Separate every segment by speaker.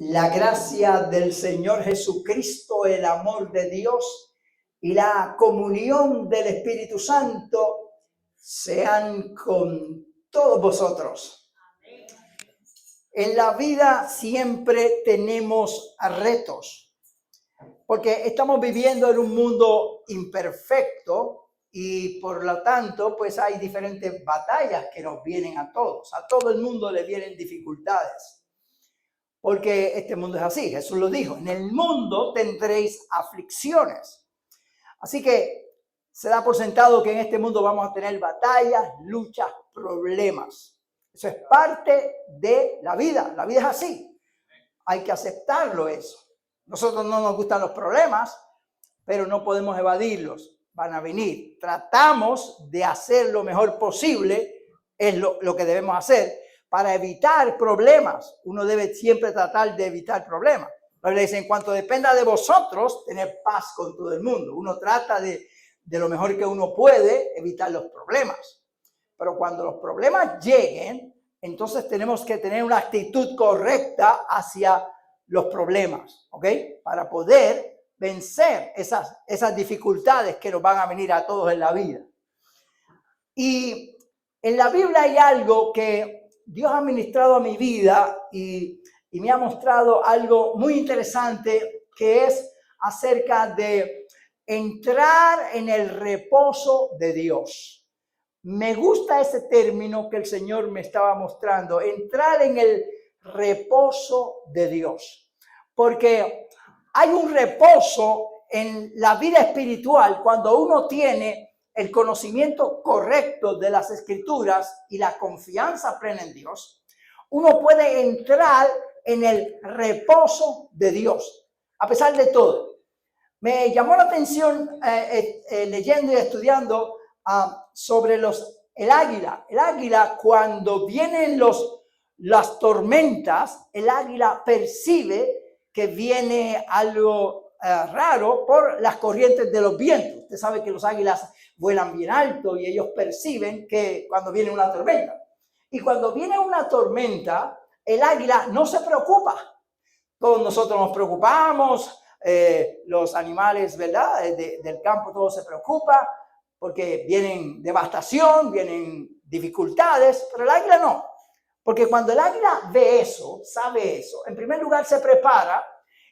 Speaker 1: La gracia del Señor Jesucristo, el amor de Dios y la comunión del Espíritu Santo sean con todos vosotros. En la vida siempre tenemos retos, porque estamos viviendo en un mundo imperfecto y por lo tanto pues hay diferentes batallas que nos vienen a todos. A todo el mundo le vienen dificultades. Porque este mundo es así, Jesús lo dijo, en el mundo tendréis aflicciones. Así que se da por sentado que en este mundo vamos a tener batallas, luchas, problemas. Eso es parte de la vida es así. Hay que aceptarlo eso. Nosotros no nos gustan los problemas, pero no podemos evadirlos. Van a venir. Tratamos de hacer lo mejor posible, es lo que debemos hacer. Para evitar problemas, uno debe siempre tratar de evitar problemas. La Biblia dice, en cuanto dependa de vosotros, tener paz con todo el mundo. Uno trata de lo mejor que uno puede evitar los problemas. Pero cuando los problemas lleguen, entonces tenemos que tener una actitud correcta hacia los problemas, ¿ok? Para poder vencer esas dificultades que nos van a venir a todos en la vida. Y en la Biblia hay algo que Dios ha ministrado a mi vida y me ha mostrado algo muy interesante, que es acerca de entrar en el reposo de Dios. Me gusta ese término que el Señor me estaba mostrando, entrar en el reposo de Dios. Porque hay un reposo en la vida espiritual cuando uno tiene el conocimiento correcto de las Escrituras y la confianza plena en Dios. Uno puede entrar en el reposo de Dios, a pesar de todo. Me llamó la atención leyendo y estudiando sobre el águila. El águila, cuando vienen las tormentas, el águila percibe que viene algo raro por las corrientes de los vientos. Usted sabe que los águilas vuelan bien alto y ellos perciben que cuando viene una tormenta. Y cuando viene una tormenta, el águila no se preocupa. Todos nosotros nos preocupamos, los animales, ¿verdad? Del campo, todo se preocupa porque vienen devastación, vienen dificultades, pero el águila no. Porque cuando el águila ve eso, sabe eso, en primer lugar se prepara.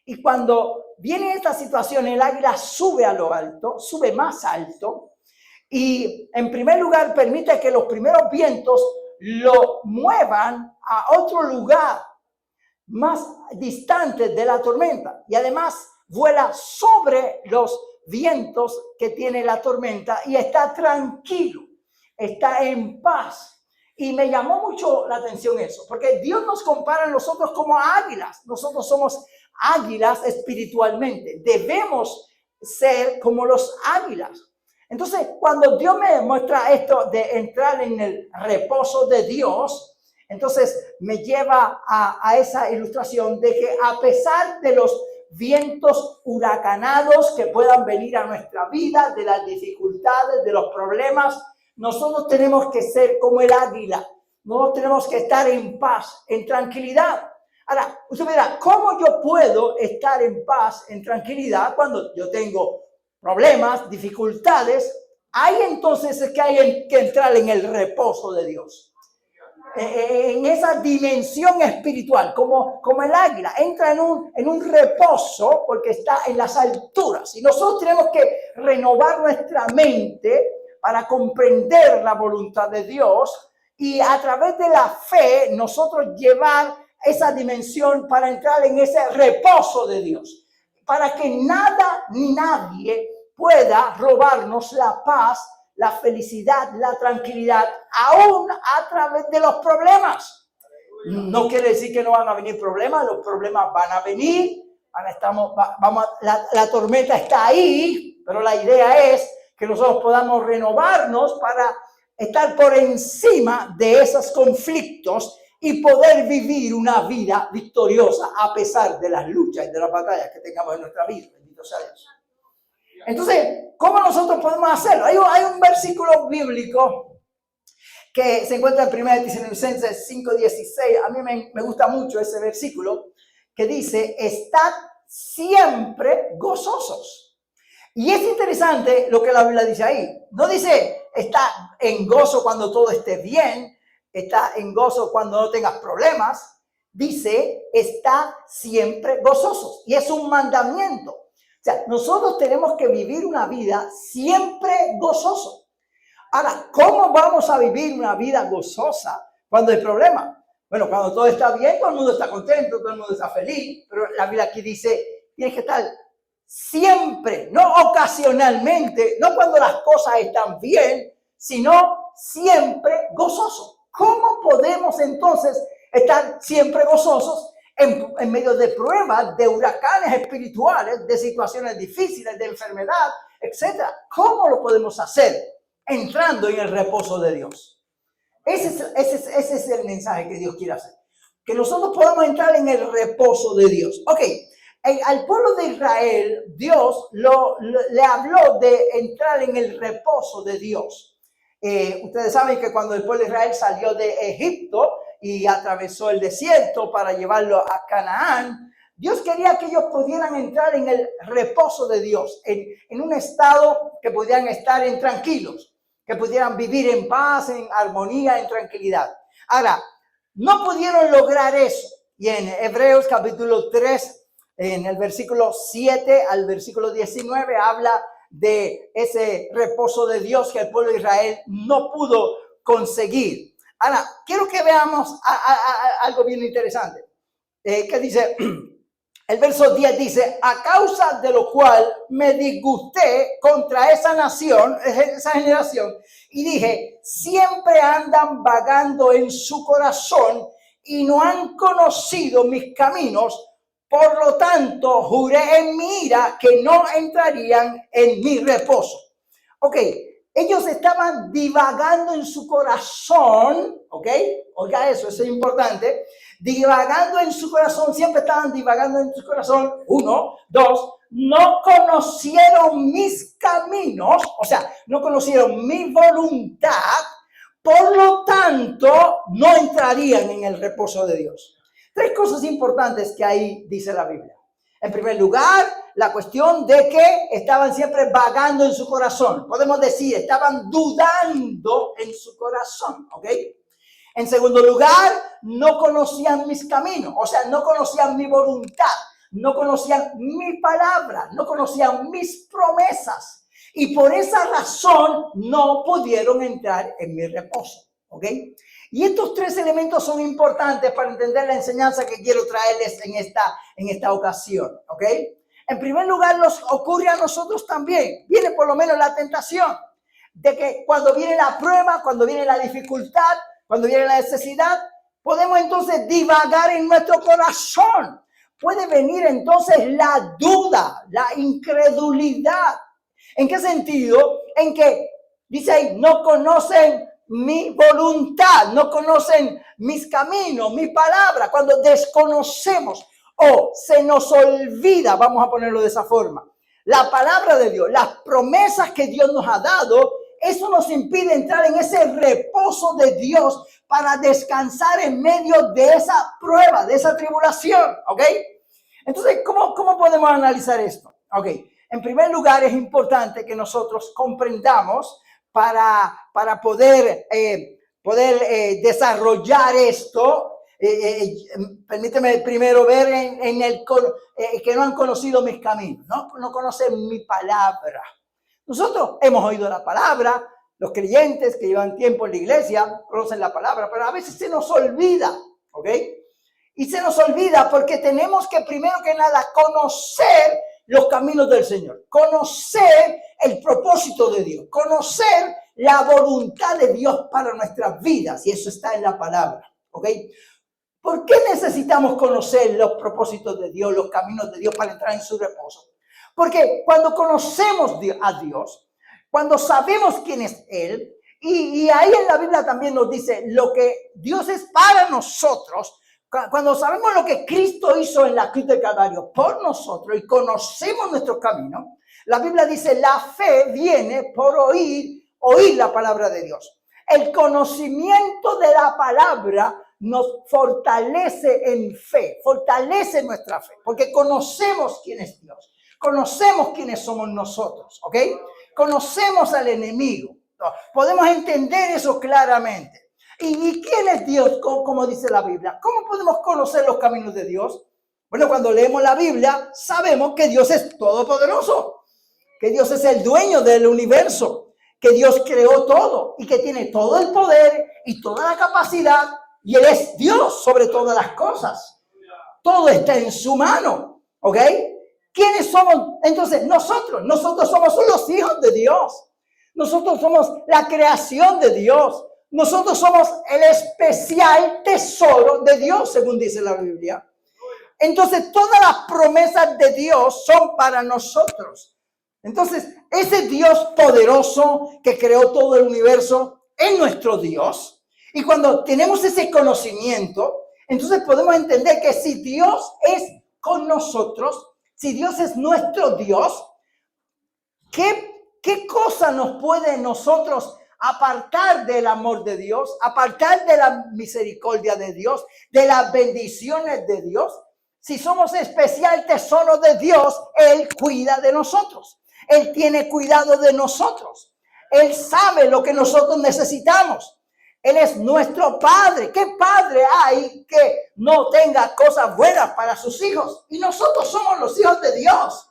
Speaker 1: Y cuando viene esta situación, el águila sube a lo alto, sube más alto. Y en primer lugar permite que los primeros vientos lo muevan a otro lugar más distante de la tormenta. Y además vuela sobre los vientos que tiene la tormenta y está tranquilo, está en paz. Y me llamó mucho la atención eso, porque Dios nos compara a nosotros como águilas. Nosotros somos águilas espiritualmente. Debemos ser como los águilas. Entonces, cuando Dios me muestra esto de entrar en el reposo de Dios, entonces me lleva a esa ilustración de que a pesar de los vientos huracanados que puedan venir a nuestra vida, de las dificultades, de los problemas, nosotros tenemos que ser como el águila. Nosotros tenemos que estar en paz, en tranquilidad. Ahora, usted me dirá, ¿cómo yo puedo estar en paz, en tranquilidad, cuando yo tengo problemas, dificultades? Hay entonces que hay que entrar en el reposo de Dios. En esa dimensión espiritual, como el águila, entra en un reposo porque está en las alturas. Y nosotros tenemos que renovar nuestra mente para comprender la voluntad de Dios y a través de la fe nosotros llevar esa dimensión para entrar en ese reposo de Dios, para que nada ni nadie pueda robarnos la paz, la felicidad, la tranquilidad, aún a través de los problemas. No quiere decir que no van a venir problemas, los problemas van a venir, la tormenta está ahí, pero la idea es que nosotros podamos renovarnos para estar por encima de esos conflictos y poder vivir una vida victoriosa a pesar de las luchas y de las batallas que tengamos en nuestra vida. Bendito sea Dios. Entonces, ¿cómo nosotros podemos hacerlo? Hay un versículo bíblico que se encuentra en 1 Tesalonicenses 5:16. A mí me gusta mucho ese versículo, que dice, estad siempre gozosos. Y es interesante lo que la Biblia dice ahí. No dice, está en gozo cuando todo esté bien, está en gozo cuando no tengas problemas. Dice, está siempre gozosos. Y es un mandamiento. O sea, nosotros tenemos que vivir una vida siempre gozoso. Ahora, ¿cómo vamos a vivir una vida gozosa cuando hay problemas? Bueno, cuando todo está bien, todo el mundo está contento, todo el mundo está feliz. Pero la Biblia aquí dice, tienes que estar siempre, no ocasionalmente, no cuando las cosas están bien, sino siempre gozoso. ¿Cómo podemos entonces estar siempre gozosos en medio de pruebas, de huracanes espirituales, de situaciones difíciles, de enfermedad, etcétera? ¿Cómo lo podemos hacer? Entrando en el reposo de Dios. Ese es el mensaje que Dios quiere hacer. Que nosotros podamos entrar en el reposo de Dios. Ok. Al pueblo de Israel, Dios le habló de entrar en el reposo de Dios. Ustedes saben que cuando el pueblo de Israel salió de Egipto y atravesó el desierto para llevarlo a Canaán, Dios quería que ellos pudieran entrar en el reposo de Dios, en un estado que pudieran estar tranquilos, que pudieran vivir en paz, en armonía, en tranquilidad. Ahora, no pudieron lograr eso. Y en Hebreos capítulo 3, en el versículo 7 al versículo 19, habla de ese reposo de Dios que el pueblo de Israel no pudo conseguir. Ahora, quiero que veamos algo bien interesante. Que dice, el verso 10 dice, a causa de lo cual me disgusté contra esa nación, esa generación, y dije, siempre andan vagando en su corazón y no han conocido mis caminos. Por lo tanto, juré en mi ira que no entrarían en mi reposo. Ok, ellos estaban divagando en su corazón, ok, oiga eso es importante, divagando en su corazón, siempre estaban divagando en su corazón, 1, 2, no conocieron mis caminos, o sea, no conocieron mi voluntad, por lo tanto, no entrarían en el reposo de Dios. 3 cosas importantes que ahí dice la Biblia. En primer lugar, la cuestión de que estaban siempre vagando en su corazón. Podemos decir, estaban dudando en su corazón, ¿ok? En segundo lugar, no conocían mis caminos, o sea, no conocían mi voluntad, no conocían mi palabra, no conocían mis promesas. Y por esa razón no pudieron entrar en mi reposo, ¿ok? Y estos 3 elementos son importantes para entender la enseñanza que quiero traerles en esta ocasión, ¿ok? En primer lugar, nos ocurre a nosotros también. Viene por lo menos la tentación de que cuando viene la prueba, cuando viene la dificultad, cuando viene la necesidad, podemos entonces divagar en nuestro corazón. Puede venir entonces la duda, la incredulidad. ¿En qué sentido? En que, dice ahí, no conocen mi voluntad, no conocen mis caminos, mi palabra. Cuando desconocemos o se nos olvida, vamos a ponerlo de esa forma, la palabra de Dios, las promesas que Dios nos ha dado, eso nos impide entrar en ese reposo de Dios para descansar en medio de esa prueba, de esa tribulación, ¿ok? Entonces, ¿cómo podemos analizar esto? Ok, en primer lugar es importante que nosotros comprendamos para poder desarrollar esto. Permíteme primero ver que no han conocido mis caminos, no conocen mi palabra. Nosotros hemos oído la palabra, los creyentes que llevan tiempo en la iglesia conocen la palabra, pero a veces se nos olvida, ¿ok? Y se nos olvida porque tenemos que primero que nada conocer los caminos del Señor, conocer el propósito de Dios, conocer la voluntad de Dios para nuestras vidas, y eso está en la palabra, ¿ok? ¿Por qué necesitamos conocer los propósitos de Dios, los caminos de Dios para entrar en su reposo? Porque cuando conocemos a Dios, cuando sabemos quién es Él, y ahí en la Biblia también nos dice lo que Dios es para nosotros, cuando sabemos lo que Cristo hizo en la cruz del Calvario por nosotros y conocemos nuestro camino, la Biblia dice la fe viene por oír la palabra de Dios. El conocimiento de la palabra nos fortalece en fe, fortalece nuestra fe, porque conocemos quién es Dios, conocemos quiénes somos nosotros, ¿ok? Conocemos al enemigo, ¿no? Podemos entender eso claramente. ¿Y quién es Dios? Como dice la Biblia. ¿Cómo podemos conocer los caminos de Dios? Bueno, cuando leemos la Biblia, sabemos que Dios es todopoderoso, que Dios es el dueño del universo, que Dios creó todo y que tiene todo el poder y toda la capacidad, y Él es Dios sobre todas las cosas. Todo está en su mano, ¿ok? ¿Quiénes somos? Entonces, nosotros somos los hijos de Dios. Nosotros somos la creación de Dios. Nosotros somos el especial tesoro de Dios, según dice la Biblia. Entonces, todas las promesas de Dios son para nosotros. Entonces, ese Dios poderoso que creó todo el universo es nuestro Dios. Y cuando tenemos ese conocimiento, entonces podemos entender que si Dios es con nosotros, si Dios es nuestro Dios, ¿qué cosa nos puede nosotros apartar del amor de Dios, apartar de la misericordia de Dios, de las bendiciones de Dios? Si somos especial tesoro de Dios, Él cuida de nosotros. Él tiene cuidado de nosotros. Él sabe lo que nosotros necesitamos. Él es nuestro Padre. ¿Qué padre hay que no tenga cosas buenas para sus hijos? Y nosotros somos los hijos de Dios.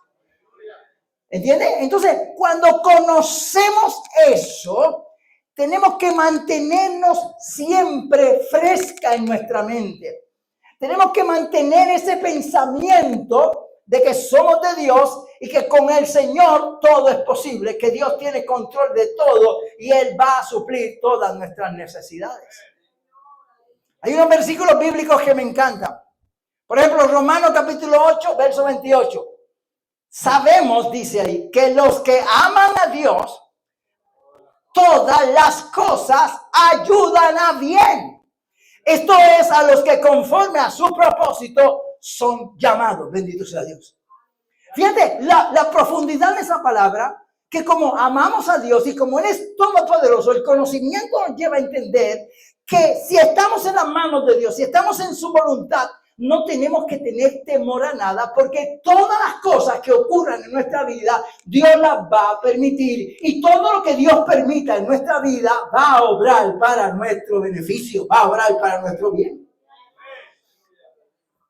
Speaker 1: ¿Entiendes? Entonces, cuando conocemos eso, tenemos que mantenernos siempre fresca en nuestra mente. Tenemos que mantener ese pensamiento de que somos de Dios y que con el Señor todo es posible, que Dios tiene control de todo y Él va a suplir todas nuestras necesidades. Hay unos versículos bíblicos que me encantan. Por ejemplo, Romanos capítulo 8, verso 28. Sabemos, dice ahí, que los que aman a Dios, todas las cosas ayudan a bien. Esto es a los que conforme a su propósito son llamados. Bendito sea Dios. Fíjate la profundidad de esa palabra, que como amamos a Dios y como Él es todopoderoso, el conocimiento nos lleva a entender que si estamos en las manos de Dios, si estamos en su voluntad, no tenemos que tener temor a nada, porque todas las cosas que ocurran en nuestra vida, Dios las va a permitir. Y todo lo que Dios permita en nuestra vida va a obrar para nuestro beneficio, va a obrar para nuestro bien.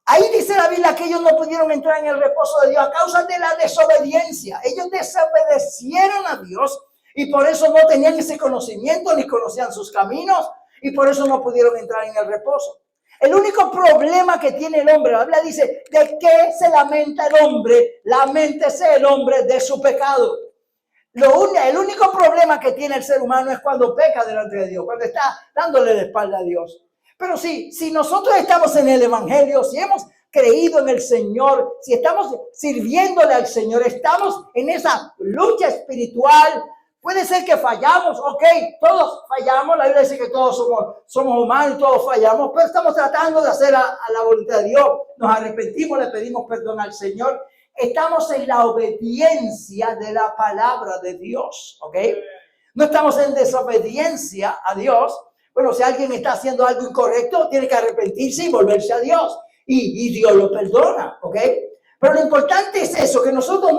Speaker 1: Ahí dice la Biblia que ellos no pudieron entrar en el reposo de Dios a causa de la desobediencia. Ellos desobedecieron a Dios y por eso no tenían ese conocimiento ni conocían sus caminos y por eso no pudieron entrar en el reposo. El único problema que tiene el hombre, la Biblia dice, ¿de qué se lamenta el hombre? Laméntese el hombre de su pecado. El único problema que tiene el ser humano es cuando peca delante de Dios, cuando está dándole la espalda a Dios. Pero si nosotros estamos en el Evangelio, si hemos creído en el Señor, si estamos sirviéndole al Señor, estamos en esa lucha espiritual. Puede ser que fallamos, ok, todos fallamos, la Biblia dice que todos somos humanos, todos fallamos, pero estamos tratando de hacer a la voluntad de Dios, nos arrepentimos, le pedimos perdón al Señor, estamos en la obediencia de la palabra de Dios, ok, no estamos en desobediencia a Dios. Bueno, si alguien está haciendo algo incorrecto, tiene que arrepentirse y volverse a Dios, y Dios lo perdona, ok, pero lo importante es eso, que nosotros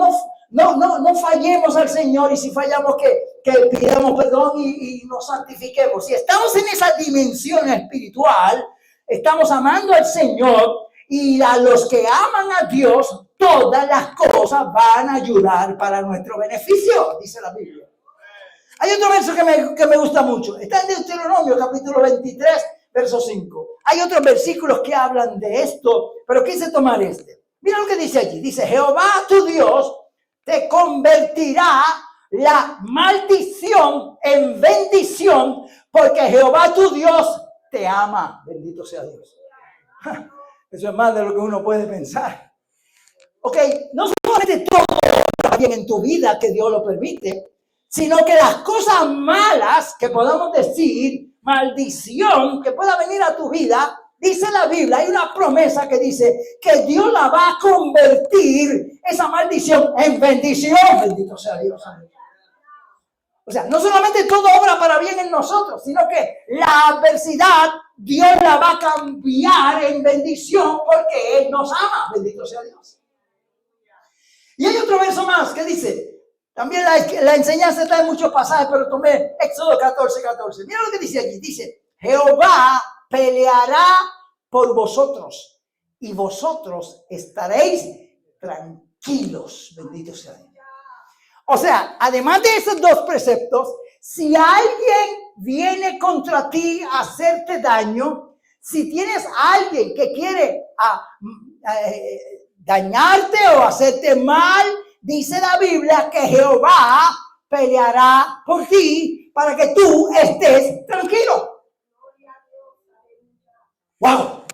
Speaker 1: no fallemos al Señor y si fallamos que pidamos perdón y nos santifiquemos. Si estamos en esa dimensión espiritual, estamos amando al Señor y a los que aman a Dios, todas las cosas van a ayudar para nuestro beneficio, dice la Biblia. Hay otro verso que me gusta mucho. Está en Deuteronomio capítulo 23, verso 5. Hay otros versículos que hablan de esto, pero quise tomar este. Mira lo que dice allí. Dice, Jehová tu Dios te convertirá la maldición en bendición, porque Jehová tu Dios te ama. Bendito sea Dios. Eso es más de lo que uno puede pensar. Ok, no solamente todo está bien en tu vida, que Dios lo permite, sino que las cosas malas que podamos decir, maldición que pueda venir a tu vida, dice la Biblia, hay una promesa que dice que Dios la va a convertir esa maldición en bendición. Bendito sea Dios. O sea, no solamente todo obra para bien en nosotros, sino que la adversidad Dios la va a cambiar en bendición porque Él nos ama. Bendito sea Dios. Y hay otro verso más que dice, también la enseñanza está en muchos pasajes, pero tomé Éxodo 14:14. Mira lo que dice allí. Dice, Jehová peleará por vosotros y vosotros estaréis tranquilos. Bendito sea Dios. O sea, además de esos dos preceptos, si alguien viene contra ti a hacerte daño, si tienes a alguien que quiere dañarte o hacerte mal, dice la Biblia que Jehová peleará por ti para que tú estés tranquilo. ¡Wow!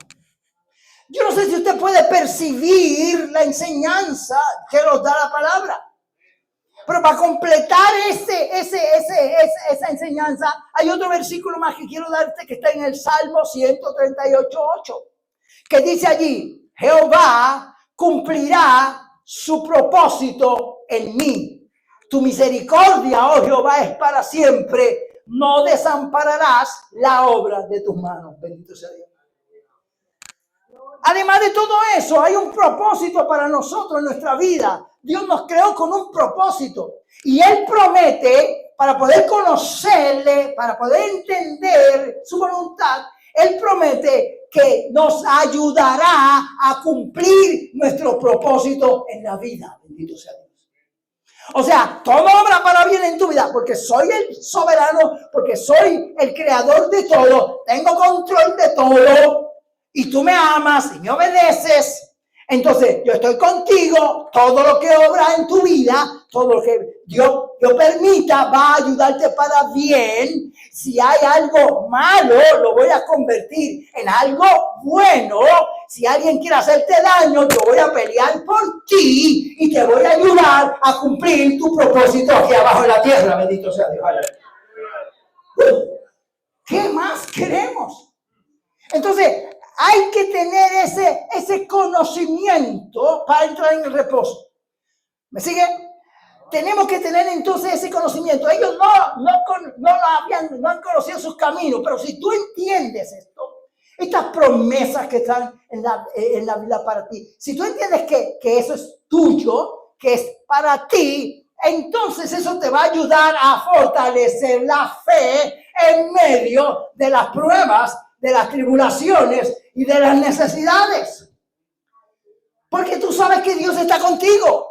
Speaker 1: Yo no sé si usted puede percibir la enseñanza que nos da la palabra. Pero para completar esa enseñanza, hay otro versículo más que quiero darte que está en el Salmo 138:8, que dice allí, Jehová cumplirá su propósito en mí. Tu misericordia, oh Jehová, es para siempre. No desampararás la obra de tus manos. Bendito sea Dios. Además de todo eso, hay un propósito para nosotros en nuestra vida. Dios nos creó con un propósito. Y Él promete, para poder conocerle, para poder entender su voluntad, Él promete que nos ayudará a cumplir nuestro propósito en la vida. Bendito sea Dios. O sea, todo obra para bien en tu vida, porque soy el soberano, porque soy el creador de todo, tengo control de todo. Y tú me amas y me obedeces, entonces yo estoy contigo. Todo lo que obra en tu vida, todo lo que Dios permita, va a ayudarte para bien. Si hay algo malo, lo voy a convertir en algo bueno. Si alguien quiere hacerte daño, yo voy a pelear por ti y te voy a ayudar a cumplir tu propósito aquí abajo en la tierra. Bendito sea Dios. ¿Qué más queremos? Entonces, hay que tener ese conocimiento para entrar en el reposo. ¿Me sigue? Tenemos que tener entonces ese conocimiento. Ellos no han conocido sus caminos, pero si tú entiendes esto, estas promesas que están en la Biblia para ti, si tú entiendes que eso es tuyo, que es para ti, entonces eso te va a ayudar a fortalecer la fe en medio de las pruebas, de las tribulaciones y de las necesidades. Porque tú sabes que Dios está contigo,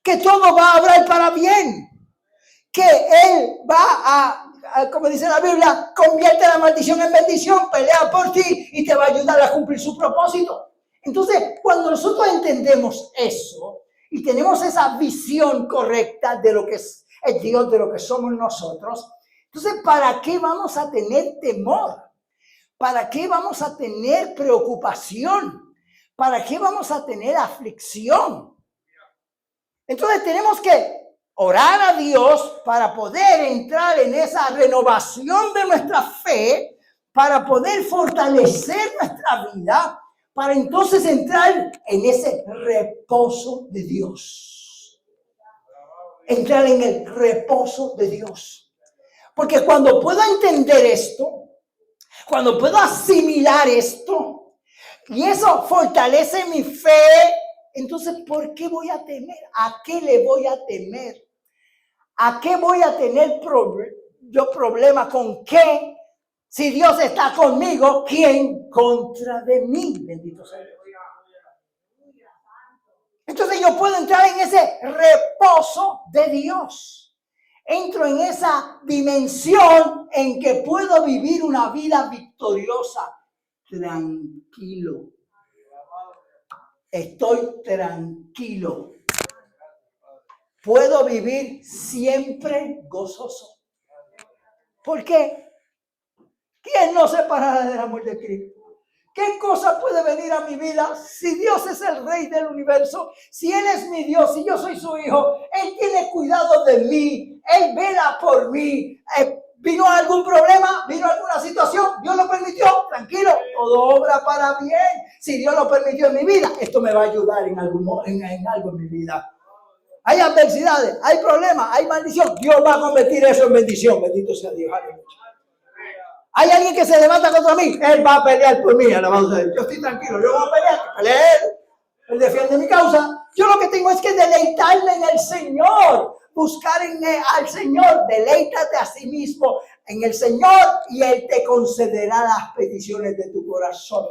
Speaker 1: que todo va a obrar para bien, que Él va como dice la Biblia, convierte la maldición en bendición, pelea por ti y te va a ayudar a cumplir su propósito. Entonces, cuando nosotros entendemos eso y tenemos esa visión correcta de lo que es el Dios, de lo que somos nosotros, entonces, ¿para qué vamos a tener temor? ¿Para qué vamos a tener preocupación? ¿Para qué vamos a tener aflicción? Entonces tenemos que orar a Dios para poder entrar en esa renovación de nuestra fe, para poder fortalecer nuestra vida, para entonces entrar en ese reposo de Dios. Entrar en el reposo de Dios. Porque cuando puedo entender esto, cuando puedo asimilar esto, y eso fortalece mi fe, entonces, ¿por qué voy a temer? ¿A qué le voy a temer? ¿A qué voy a tener problema? ¿Con qué? Si Dios está conmigo, ¿quién contra de mí? Bendito sea Dios. Entonces yo puedo entrar en ese reposo de Dios. Entro en esa dimensión en que puedo vivir una vida victoriosa, tranquilo. Estoy tranquilo. Puedo vivir siempre gozoso. ¿Por qué? ¿Quién nos separará del amor de Cristo? ¿Qué cosa puede venir a mi vida si Dios es el Rey del universo? Si Él es mi Dios, si yo soy su hijo, Él tiene cuidado de mí, Él vela por mí. ¿Vino algún problema? ¿Vino alguna situación? ¿Dios lo permitió? Tranquilo, todo obra para bien. Si Dios lo permitió en mi vida, esto me va a ayudar en algo en mi vida. hay adversidades, hay problemas, hay maldición. Dios va a convertir eso en bendición. Bendito sea Dios. Aleluya. Hay alguien que se levanta contra mí, Él va a pelear por mí. Alabado sea Dios. Yo estoy tranquilo, yo voy a pelear. Él defiende mi causa. Yo lo que tengo es que deleitarme en el Señor. Buscar al Señor. Deleítate a sí mismo en el Señor y Él te concederá las peticiones de tu corazón.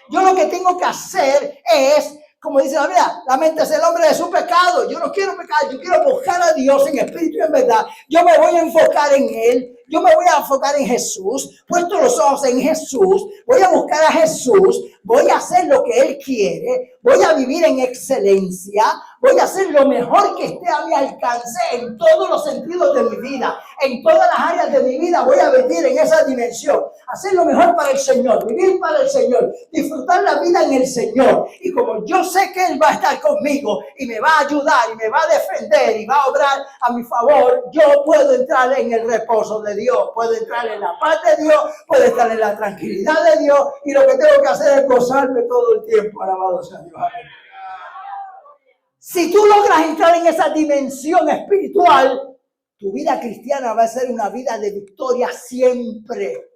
Speaker 1: Yo lo que tengo que hacer es, como dice la Biblia, la mente es el hombre de su pecado. Yo no quiero pecar, yo quiero buscar a Dios en espíritu y en verdad. Yo me voy a enfocar en Él. Yo me voy a enfocar en Jesús, puesto los ojos en Jesús, voy a buscar a Jesús, voy a hacer lo que Él quiere, voy a vivir en excelencia, voy a hacer lo mejor que esté a mi alcance en todos los sentidos de mi vida, en todas las áreas de mi vida voy a vivir en esa dimensión, hacer lo mejor para el Señor, vivir para el Señor, disfrutar la vida en el Señor. Y como yo sé que Él va a estar conmigo y me va a ayudar y me va a defender y va a obrar a mi favor, yo puedo entrar en el reposo de Dios, puedo entrar en la paz de Dios, puedo estar en la tranquilidad de Dios, y lo que tengo que hacer es gozarme todo el tiempo. Alabado sea Dios. Si tú logras entrar en esa dimensión espiritual, tu vida cristiana va a ser una vida de victoria siempre.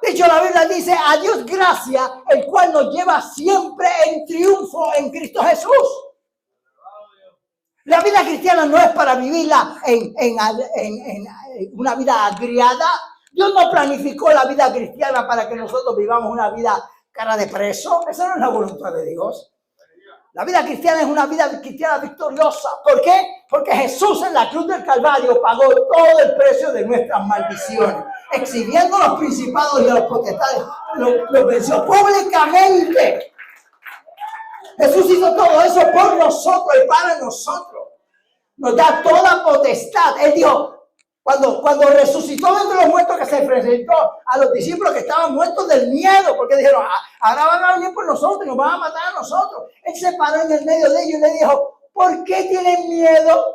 Speaker 1: De hecho, la Biblia dice: a Dios gracias, el cual nos lleva siempre en triunfo en Cristo Jesús. La vida cristiana no es para vivirla en una vida agriada. Dios no planificó la vida cristiana para que nosotros vivamos una vida cara de preso. Esa no es la voluntad de Dios. La vida cristiana es una vida cristiana victoriosa. ¿Por qué? Porque Jesús en la cruz del Calvario pagó todo el precio de nuestras maldiciones, exhibiendo los principados y los potestades. Los venció públicamente. Jesús hizo todo eso por nosotros y para nosotros. Nos da toda potestad. Él dijo, cuando resucitó de entre los muertos, que se presentó a los discípulos que estaban muertos del miedo, porque dijeron: ahora van a venir por nosotros, nos van a matar a nosotros. Él se paró en el medio de ellos y le dijo: ¿por qué tienen miedo?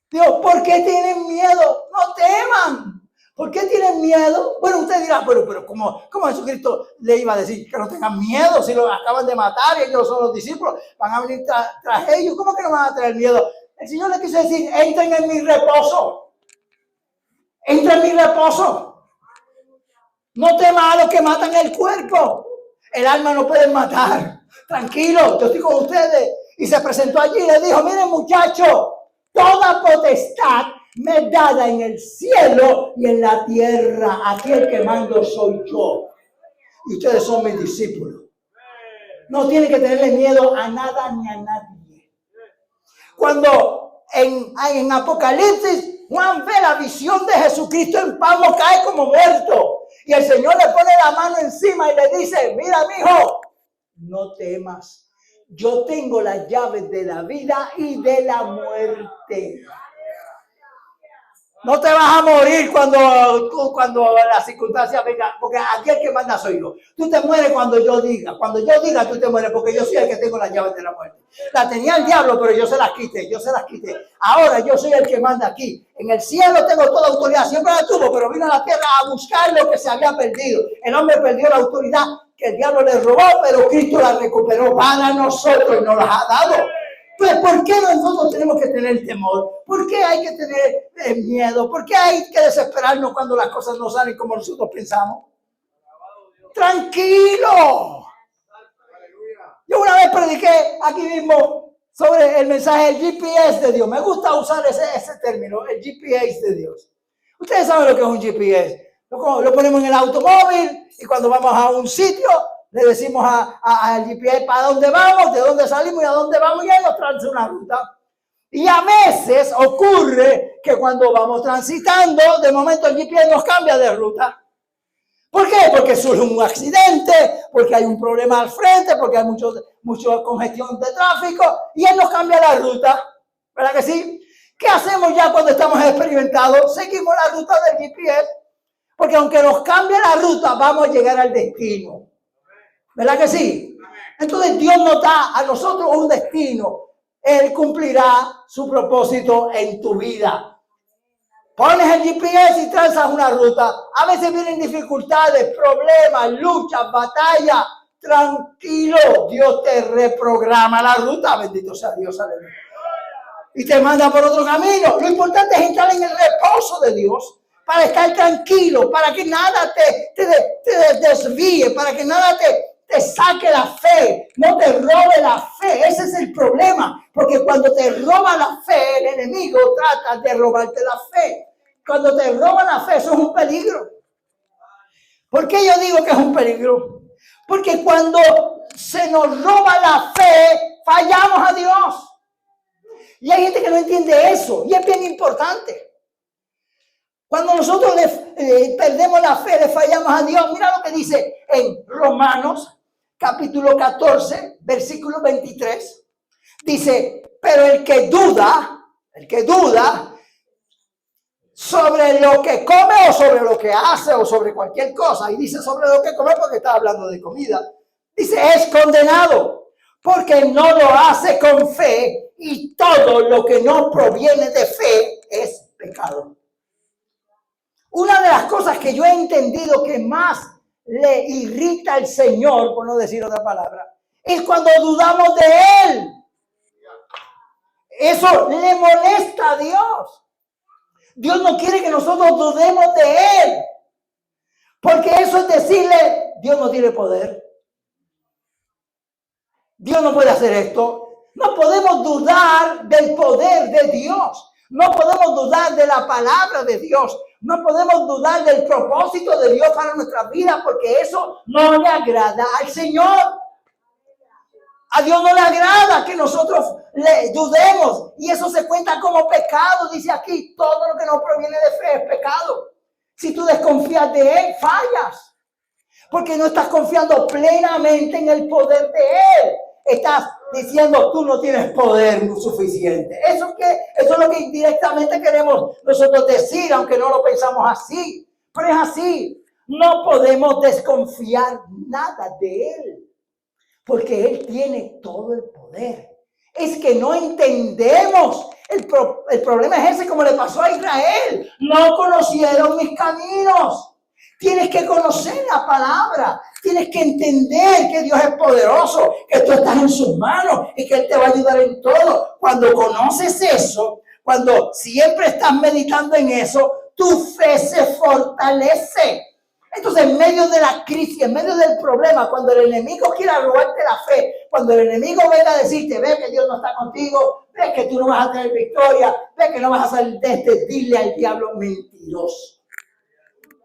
Speaker 1: Dios, ¿por qué tienen miedo? No teman. ¿Por qué tienen miedo? Bueno, usted dirá, pero ¿cómo Jesucristo le iba a decir que no tengan miedo si los acaban de matar y ellos son los discípulos? Van a venir tras ellos. ¿Cómo que no van a tener miedo? El Señor le quiso decir: entren en mi reposo. Entra en mi reposo. No temas a los que matan el cuerpo. El alma no pueden matar. Tranquilo, yo estoy con ustedes. Y se presentó allí y le dijo: miren, muchachos, toda potestad me es dada en el cielo y en la tierra. Aquel que mando soy yo. Y ustedes son mis discípulos. No tienen que tenerle miedo a nada ni a nadie. Cuando en Apocalipsis Juan ve la visión de Jesucristo en Pablo, cae como muerto. Y el Señor le pone la mano encima y le dice: mira, mijo, no temas. Yo tengo las llaves de la vida y de la muerte. No te vas a morir cuando la circunstancia venga, porque aquí el que manda soy yo. Tú te mueres cuando yo diga. Cuando yo diga, tú te mueres, porque yo soy el que tengo las llaves de la muerte. La tenía el diablo, pero yo se las quité. Ahora yo soy el que manda aquí. En el cielo tengo toda autoridad. Siempre la tuvo, pero vino a la tierra a buscar lo que se había perdido. El hombre perdió la autoridad que el diablo le robó, pero Cristo la recuperó para nosotros y nos las ha dado. Pues, ¿por qué nosotros tenemos que tener temor? ¿Por qué hay que tener miedo? ¿Por qué hay que desesperarnos cuando las cosas no salen como nosotros pensamos? ¡Tranquilo! Yo una vez prediqué aquí mismo sobre el mensaje del GPS de Dios. Me gusta usar ese término, el GPS de Dios. Ustedes saben lo que es un GPS. Lo ponemos en el automóvil y cuando vamos a un sitio, le decimos al GPS para dónde vamos, de dónde salimos y a dónde vamos, y ahí nos traza una ruta. Y a veces ocurre que cuando vamos transitando, de momento el GPS nos cambia de ruta. ¿Por qué? Porque surge un accidente, porque hay un problema al frente, porque hay mucha congestión de tráfico, y él nos cambia la ruta. ¿Verdad que sí? ¿Qué hacemos ya cuando estamos experimentados? Seguimos la ruta del GPS, porque aunque nos cambie la ruta, vamos a llegar al destino. ¿Verdad que sí? Entonces Dios nos da a nosotros un destino. Él cumplirá su propósito en tu vida. Pones el GPS y trazas una ruta. A veces vienen dificultades, problemas, luchas, batallas. tranquilo. Dios te reprograma la ruta, bendito sea Dios, aleluya. Y te manda por otro camino. Lo importante es entrar en el reposo de Dios para estar tranquilo, para que nada te desvíe, para que nada te saque la fe, no te robe la fe. Ese es el problema, porque cuando te roba la fe, el enemigo trata de robarte la fe. Cuando te roba la fe, eso es un peligro. ¿Por qué yo digo que es un peligro? Porque cuando se nos roba la fe, fallamos a Dios. Y hay gente que no entiende eso, y es bien importante. Cuando nosotros perdemos la fe, le fallamos a Dios. Mira lo que dice en Romanos, capítulo 14, versículo 23. Dice, pero el que duda sobre lo que come o sobre lo que hace o sobre cualquier cosa, y dice sobre lo que come porque está hablando de comida, dice, es condenado, porque no lo hace con fe, y todo lo que no proviene de fe es pecado. Una de las cosas que yo he entendido que más le irrita al Señor, por no decir otra palabra, es cuando dudamos de Él. Eso le molesta a Dios. Dios no quiere que nosotros dudemos de Él, porque eso es decirle, Dios no tiene poder. Dios no puede hacer esto. No podemos dudar del poder de Dios. No podemos dudar de la palabra de Dios. No podemos dudar del propósito de Dios para nuestra vida, porque eso no le agrada al Señor. A Dios no le agrada que nosotros le dudemos, y eso se cuenta como pecado. Dice aquí, todo lo que no proviene de fe es pecado. Si tú desconfías de Él, fallas, porque no estás confiando plenamente en el poder de Él. Estás diciendo, tú no tienes poder suficiente. Eso es lo que indirectamente queremos nosotros decir, aunque no lo pensamos así. Pero es así. No podemos desconfiar nada de Él, porque Él tiene todo el poder. Es que no entendemos. El problema es ese, como le pasó a Israel. No conocieron mis caminos. Tienes que conocer la palabra. Tienes que entender que Dios es poderoso, que tú estás en sus manos y que Él te va a ayudar en todo. Cuando conoces eso, cuando siempre estás meditando en eso, tu fe se fortalece. Entonces, en medio de la crisis, en medio del problema, cuando el enemigo quiera robarte la fe, cuando el enemigo venga a decirte, ve que Dios no está contigo, ve que tú no vas a tener victoria, ve que no vas a salir de este, dile al diablo mentiroso,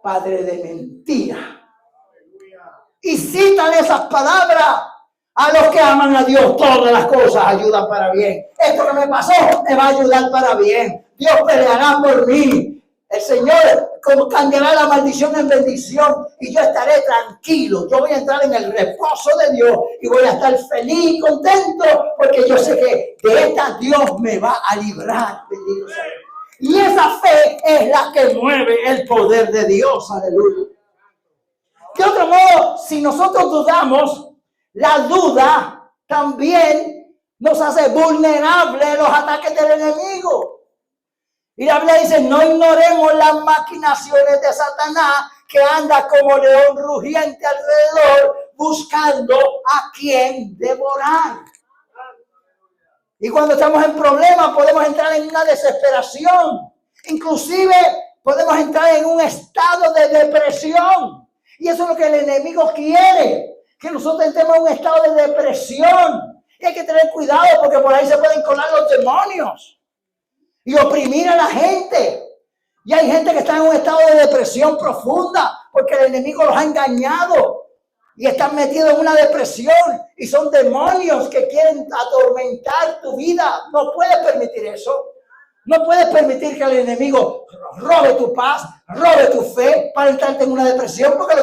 Speaker 1: padre de mentira. Y cítale esas palabras. A los que aman a Dios, todas las cosas ayudan para bien. Esto que me pasó me va a ayudar para bien. Dios peleará por mí. El Señor cambiará la maldición en bendición y yo estaré tranquilo. Yo voy a entrar en el reposo de Dios y voy a estar feliz y contento, porque yo sé que de esta Dios me va a librar. Bendito sea. Y esa fe es la que mueve el poder de Dios. Aleluya. De otro modo, si nosotros dudamos, la duda también nos hace vulnerables a los ataques del enemigo. Y la Biblia dice, no ignoremos las maquinaciones de Satanás, que anda como león rugiente alrededor, buscando a quien devorar. Y cuando estamos en problemas, podemos entrar en una desesperación. Inclusive, podemos entrar en un estado de depresión. Y eso es lo que el enemigo quiere, que nosotros entremos en un estado de depresión. Y hay que tener cuidado, porque por ahí se pueden colar los demonios y oprimir a la gente. Y hay gente que está en un estado de depresión profunda porque el enemigo los ha engañado y están metidos en una depresión, y son demonios que quieren atormentar tu vida. No puedes permitir eso. No puedes permitir que el enemigo robe tu paz, robe tu fe para entrarte en una depresión, porque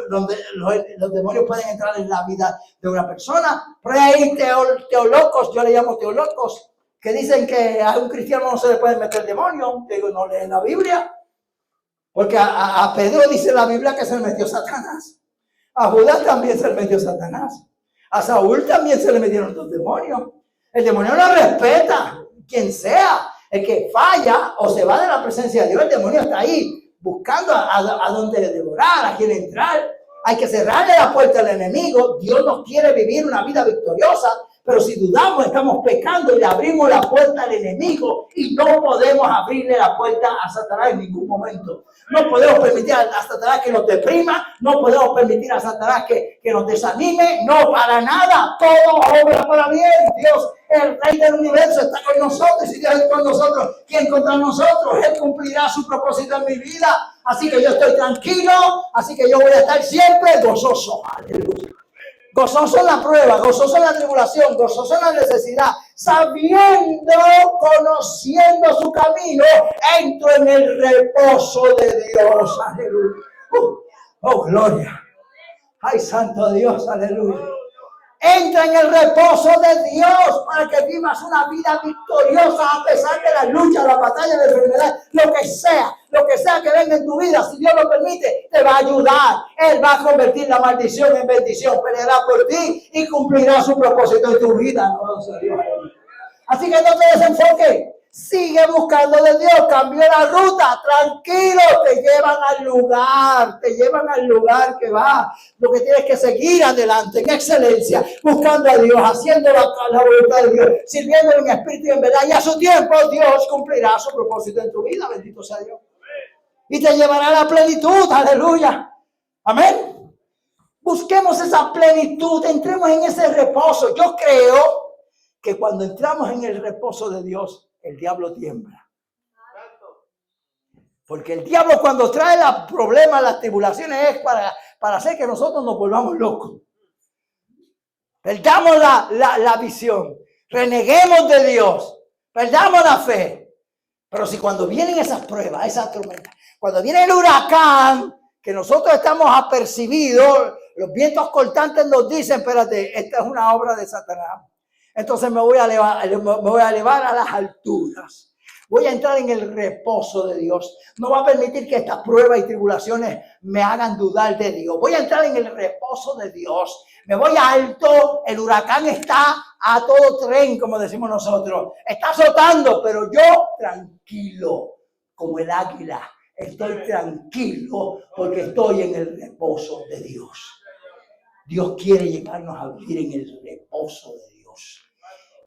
Speaker 1: los demonios pueden entrar en la vida de una persona. Pero hay teolocos, yo le llamo teolocos, que dicen que a un cristiano no se le puede meter demonio. Digo, no leen la Biblia. Porque a Pedro dice la Biblia que se le metió Satanás. A Judas también se le metió Satanás. A Saúl también se le metieron los demonios. El demonio no respeta quien sea. El que falla o se va de la presencia de Dios, el demonio está ahí buscando a dónde devorar, a quién entrar. Hay que cerrarle la puerta al enemigo. Dios nos quiere vivir una vida victoriosa, pero si dudamos, estamos pecando y le abrimos la puerta al enemigo, y no podemos abrirle la puerta a Satanás en ningún momento. No podemos permitir a Satanás que nos deprima, no podemos permitir a Satanás que nos desanime, no, para nada. Todo obra para bien. Dios, el Rey del universo, está con nosotros, y si Dios está con nosotros, ¿quién contra nosotros? Él cumplirá su propósito en mi vida. Así que yo estoy tranquilo, así que yo voy a estar siempre gozoso. Aleluya. Gozoso en la prueba, gozoso en la tribulación, gozoso en la necesidad, sabiendo, conociendo su camino, entro en el reposo de Dios. Aleluya. Oh, gloria. Ay, santo Dios, aleluya. Entra en el reposo de Dios para que vivas una vida victoriosa a pesar de la lucha, la batalla, la enfermedad, lo que sea que venga en tu vida. Si Dios lo permite, te va a ayudar. Él va a convertir la maldición en bendición, peleará por ti y cumplirá su propósito en tu vida. Así que no te desenfoques. Sigue buscando de Dios, cambió la ruta, tranquilo, te llevan al lugar que va. Lo que tienes que seguir adelante en excelencia, buscando a Dios, haciendo la voluntad de Dios, sirviendo en espíritu y en verdad, y a su tiempo Dios cumplirá su propósito en tu vida, bendito sea Dios. Y te llevará a la plenitud, aleluya, amén. Busquemos esa plenitud, entremos en ese reposo. Yo creo que cuando entramos en el reposo de Dios, el diablo tiembla. Porque el diablo, cuando trae los problemas, las tribulaciones, es para hacer que nosotros nos volvamos locos. Perdamos la visión, reneguemos de Dios, perdamos la fe. Pero si cuando vienen esas pruebas, esas tormentas, cuando viene el huracán, que nosotros estamos apercibidos, los vientos cortantes nos dicen, espérate, esta es una obra de Satanás. Entonces me voy a elevar a las alturas. Voy a entrar en el reposo de Dios. No va a permitir que estas pruebas y tribulaciones me hagan dudar de Dios. Voy a entrar en el reposo de Dios. Me voy alto. El huracán está a todo tren, como decimos nosotros. Está azotando, pero yo tranquilo, como el águila. Estoy tranquilo porque estoy en el reposo de Dios. Dios quiere llevarnos a vivir en el reposo de Dios.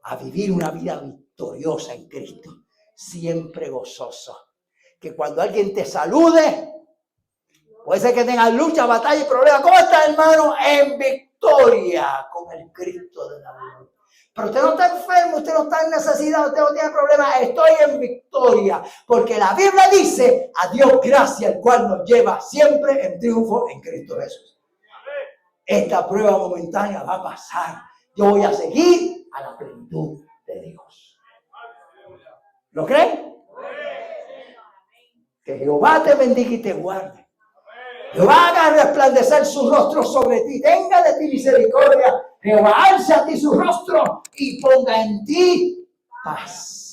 Speaker 1: A vivir una vida victoriosa en Cristo, siempre gozoso. Que cuando alguien te salude, puede ser que tengas lucha, batalla y problemas. ¿Cómo está, hermano? En victoria con el Cristo de la vida. Pero usted no está enfermo, usted no está en necesidad, usted no tiene problemas. Estoy en victoria, porque la Biblia dice: a Dios gracias, el cual nos lleva siempre en triunfo en Cristo Jesús. Esta prueba momentánea va a pasar. Yo voy a seguir a la plenitud de Dios. ¿Lo creen? Que Jehová te bendiga y te guarde. Jehová haga resplandecer su rostro sobre ti. Tenga de ti misericordia. Jehová alce a ti su rostro y ponga en ti paz.